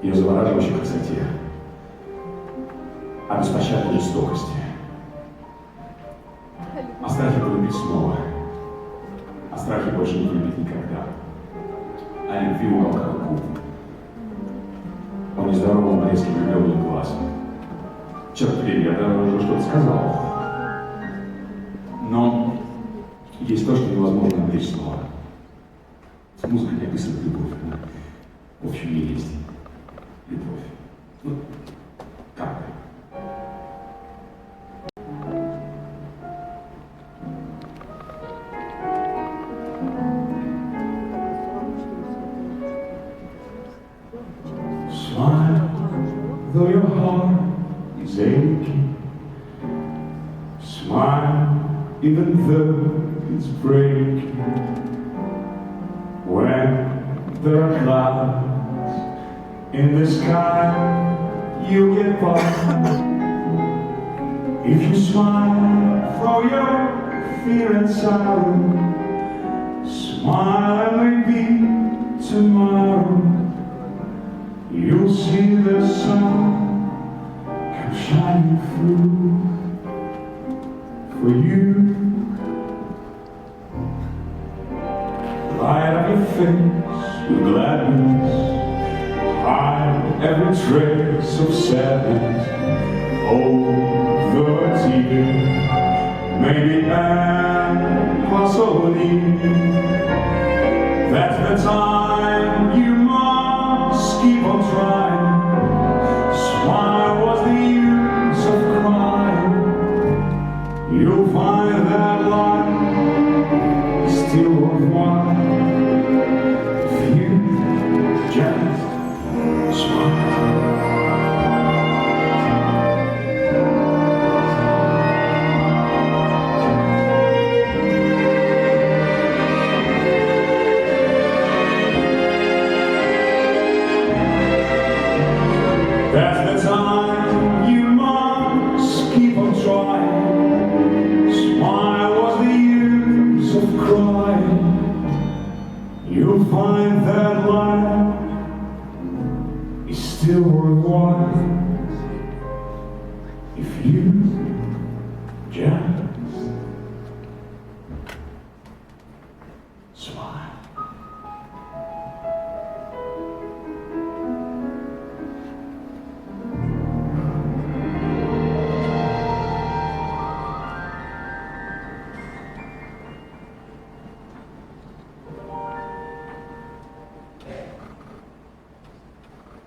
ее завораживающей красоте, о беспощадной жестокости, о страхе полюбить снова, о страхе больше не полюбить никогда, о любви в уголках губ, о нездоровом блеске влюбленных глаз. Черт побери, я даже уже что-то сказал. Но есть то, что невозможно облечь снова. Музыка не описывает любовь, но в общем и есть любовь. Ну, как бы. Smile, though your heart is aching. Smile, even though it's breaking. When there are clouds in the sky, you get by. If you smile through your fear and sorrow, smile and maybe tomorrow you'll see the sun come shining through for you. Light up your face with gladness, hide every trace of sadness. Oh, the tear may be impossible. That's the time you must keep on trying. Smile, what's the use of crying? You'll find that life is still worthwhile if you just smile. That's the time you must keep on trying. Smile, what's the use of crying? You'll find that life is still worthwhile if you